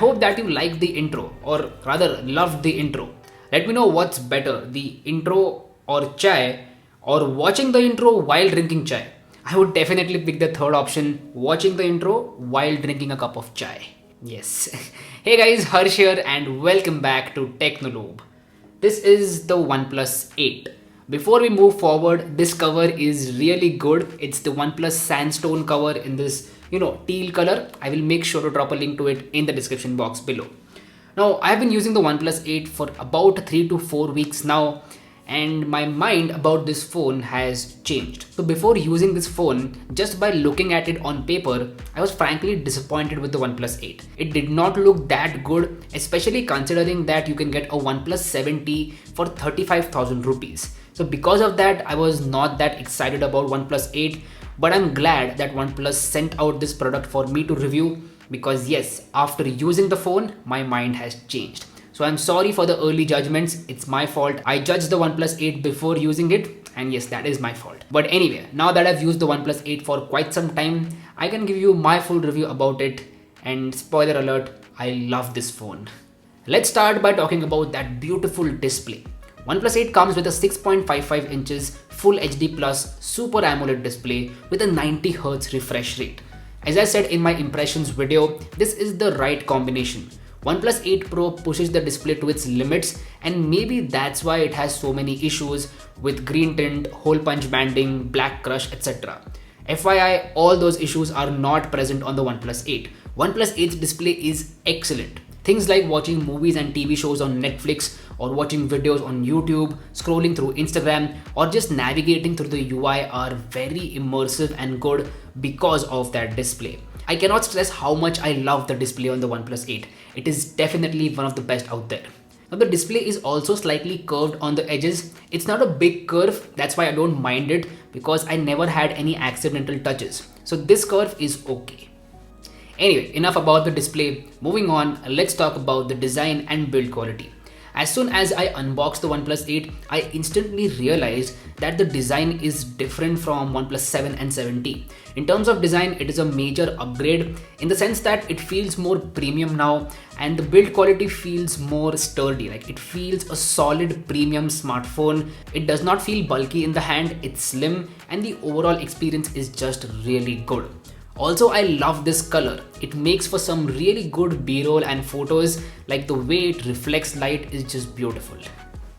hope that you liked the intro, or rather loved the intro. Let me know what's better, the intro or chai, or watching the intro while drinking chai. I would definitely pick the third option, watching the intro while drinking a cup of chai. Yes. Hey guys, Harsh here and welcome back to Technolobe. This is the OnePlus 8. Before we move forward, this cover is really good. It's the OnePlus Sandstone cover in this, teal color. I will make sure to drop a link to it in the description box below. Now, I've been using the OnePlus 8 for about 3 to 4 weeks now, and my mind about this phone has changed. So before using this phone, just by looking at it on paper, I was frankly disappointed with the OnePlus 8. It did not look that good, especially considering that you can get a OnePlus 7T for 35,000 rupees. So because of that, I was not that excited about OnePlus 8, but I'm glad that OnePlus sent out this product for me to review because yes, after using the phone, my mind has changed. So I'm sorry for the early judgments, it's my fault. I judged the OnePlus 8 before using it, and yes, that is my fault. But anyway, now that I've used the OnePlus 8 for quite some time, I can give you my full review about it, and spoiler alert, I love this phone. Let's start by talking about that beautiful display. OnePlus 8 comes with a 6.55 inches Full HD Plus Super AMOLED display with a 90Hz refresh rate. As I said in my impressions video, this is the right combination. OnePlus 8 Pro pushes the display to its limits, and maybe that's why it has so many issues with green tint, hole punch banding, black crush, etc. FYI, all those issues are not present on the OnePlus 8. OnePlus 8's display is excellent. Things like watching movies and TV shows on Netflix, or watching videos on YouTube, scrolling through Instagram, or just navigating through the UI are very immersive and good because of that display. I cannot stress how much I love the display on the OnePlus 8. It is definitely one of the best out there. Now the display is also slightly curved on the edges. It's not a big curve, that's why I don't mind it because I never had any accidental touches. So this curve is okay. Anyway, enough about the display. Moving on, let's talk about the design and build quality. As soon as I unboxed the OnePlus 8, I instantly realized that the design is different from OnePlus 7 and 7T. In terms of design, it is a major upgrade in the sense that it feels more premium now, and the build quality feels more sturdy. Like it feels a solid premium smartphone. It does not feel bulky in the hand, it's slim, and the overall experience is just really good. Also, I love this color. It makes for some really good B-roll and photos, like the way it reflects light is just beautiful.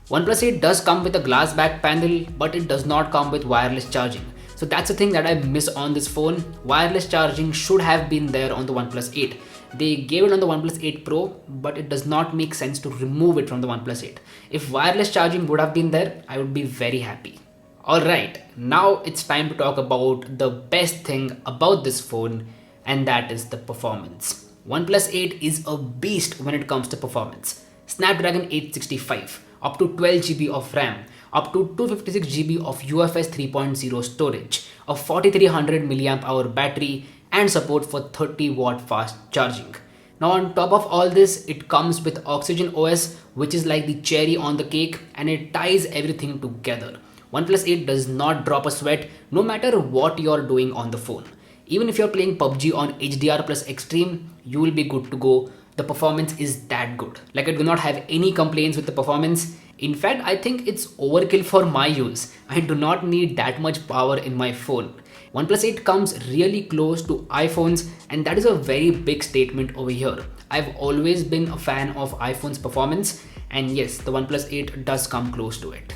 OnePlus 8 does come with a glass back panel, but it does not come with wireless charging. So that's the thing that I miss on this phone. Wireless charging should have been there on the OnePlus 8. They gave it on the OnePlus 8 Pro, but it does not make sense to remove it from the OnePlus 8. If wireless charging would have been there, I would be very happy. Alright, now it's time to talk about the best thing about this phone, and that is the performance. OnePlus 8 is a beast when it comes to performance. Snapdragon 865, up to 12GB of RAM, up to 256GB of UFS 3.0 storage, a 4300 mAh battery, and support for 30-watt fast charging. Now on top of all this, it comes with Oxygen OS, which is like the cherry on the cake, and it ties everything together. OnePlus 8 does not drop a sweat no matter what you're doing on the phone. Even if you're playing PUBG on HDR plus Extreme, you will be good to go. The performance is that good. Like I do not have any complaints with the performance. In fact, I think it's overkill for my use. I do not need that much power in my phone. OnePlus 8 comes really close to iPhones, and that is a very big statement over here. I've always been a fan of iPhone's performance, and yes, the OnePlus 8 does come close to it.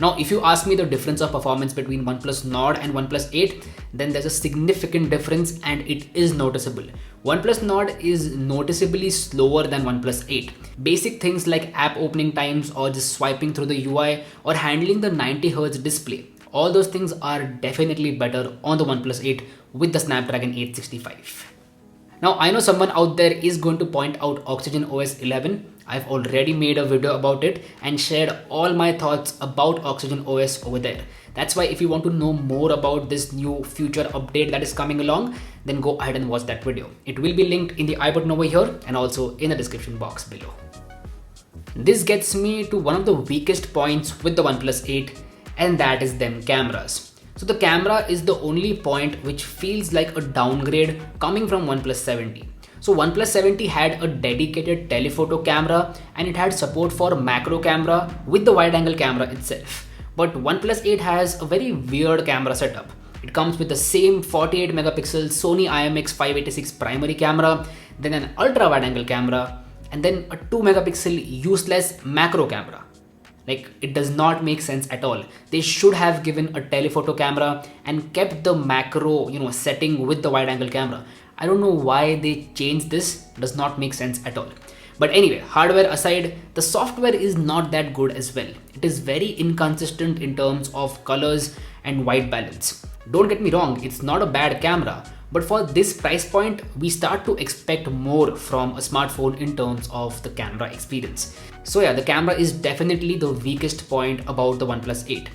Now, if you ask me the difference of performance between OnePlus Nord and OnePlus 8, then there's a significant difference and it is noticeable. OnePlus Nord is noticeably slower than OnePlus 8. Basic things like app opening times or just swiping through the UI or handling the 90Hz display, all those things are definitely better on the OnePlus 8 with the Snapdragon 865. Now, I know someone out there is going to point out Oxygen OS 11. I've already made a video about it and shared all my thoughts about Oxygen OS over there. That's why if you want to know more about this new future update that is coming along, then go ahead and watch that video. It will be linked in the I button over here and also in the description box below. This gets me to one of the weakest points with the OnePlus 8, and that is them cameras. So the camera is the only point which feels like a downgrade coming from OnePlus 7T. So OnePlus 7T had a dedicated telephoto camera and it had support for macro camera with the wide angle camera itself. But OnePlus 8 has a very weird camera setup. It comes with the same 48 megapixel Sony IMX586 primary camera, then an ultra wide angle camera, and then a 2 megapixel useless macro camera. Like, it does not make sense at all. They should have given a telephoto camera and kept the macro, setting with the wide angle camera. I don't know why they changed this. Does not make sense at all. But anyway, hardware aside, the software is not that good as well. It is very inconsistent in terms of colors and white balance. Don't get me wrong, it's not a bad camera, but for this price point, we start to expect more from a smartphone in terms of the camera experience. So yeah, the camera is definitely the weakest point about the OnePlus 8.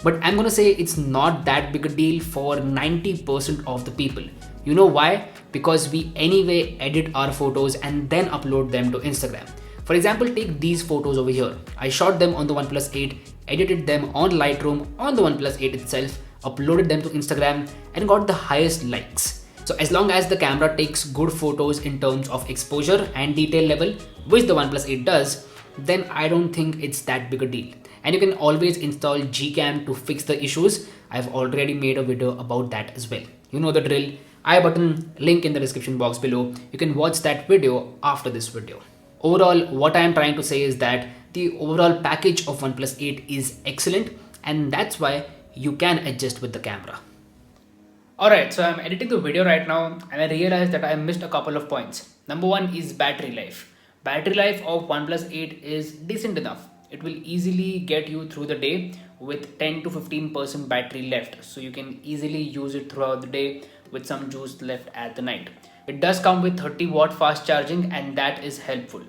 But I'm gonna say it's not that big a deal for 90% of the people. You know why? Because we anyway edit our photos and then upload them to Instagram. For example, take these photos over here. I shot them on the OnePlus 8, edited them on Lightroom on the OnePlus 8 itself, uploaded them to Instagram and got the highest likes. So as long as the camera takes good photos in terms of exposure and detail level, which the OnePlus 8 does, then I don't think it's that big a deal. And you can always install Gcam to fix the issues. I've already made a video about that as well. You know the drill. I button, link in the description box below. You can watch that video after this video. Overall, what I am trying to say is that the overall package of OnePlus 8 is excellent, and that's why you can adjust with the camera. Alright, so I'm editing the video right now and I realized that I missed a couple of points. Number one is battery life. Battery life of OnePlus 8 is decent enough. It will easily get you through the day with 10 to 15% battery left. So you can easily use it throughout the day with some juice left at the night. It does come with 30-watt fast charging and that is helpful.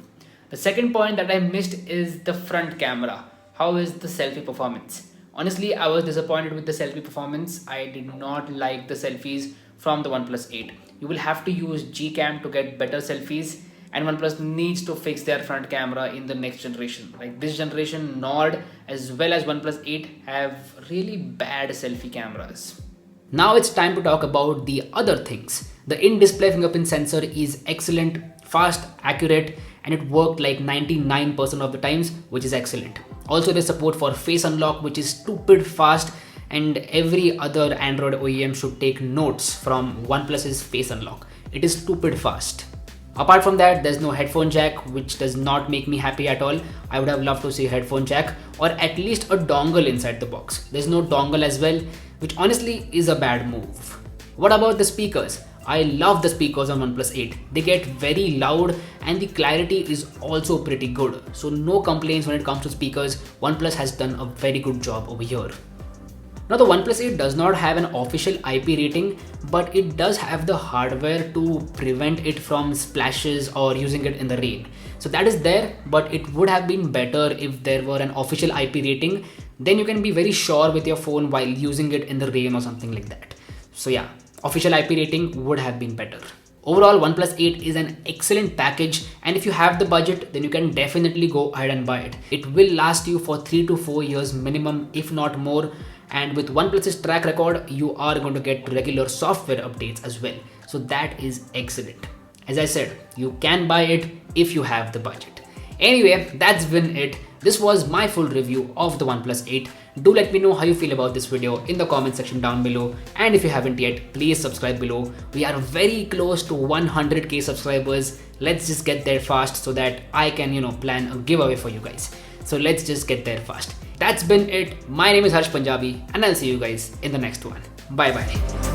The second point that I missed is the front camera. How is the selfie performance? Honestly, I was disappointed with the selfie performance. I did not like the selfies from the OnePlus 8. You will have to use Gcam to get better selfies, and OnePlus needs to fix their front camera in the next generation. Like this generation, Nord as well as OnePlus 8 have really bad selfie cameras. Now it's time to talk about the other things. The in-display fingerprint sensor is excellent, fast, accurate, and it worked like 99% of the times, which is excellent. Also, there's support for face unlock, which is stupid fast, and every other Android OEM should take notes from OnePlus's face unlock. It is stupid fast. Apart from that, there's no headphone jack, which does not make me happy at all. I would have loved to see a headphone jack or at least a dongle inside the box. There's no dongle as well, which honestly is a bad move. What about the speakers? I love the speakers on OnePlus 8. They get very loud and the clarity is also pretty good. So no complaints when it comes to speakers. OnePlus has done a very good job over here. Now the OnePlus 8 does not have an official IP rating, but it does have the hardware to prevent it from splashes or using it in the rain. So that is there, but it would have been better if there were an official IP rating. Then you can be very sure with your phone while using it in the rain or something like that. So yeah, official IP rating would have been better. Overall, OnePlus 8 is an excellent package, and if you have the budget, then you can definitely go ahead and buy it. It will last you for 3 to 4 years minimum, if not more. And with OnePlus's track record, you are going to get regular software updates as well. So that is excellent. As I said, you can buy it if you have the budget. Anyway, that's been it. This was my full review of the OnePlus 8. Do let me know how you feel about this video in the comment section down below. And if you haven't yet, please subscribe below. We are very close to 100k subscribers. Let's just get there fast so that I can, plan a giveaway for you guys. So let's just get there fast. That's been it. My name is Harsh Punjabi and I'll see you guys in the next one. Bye bye.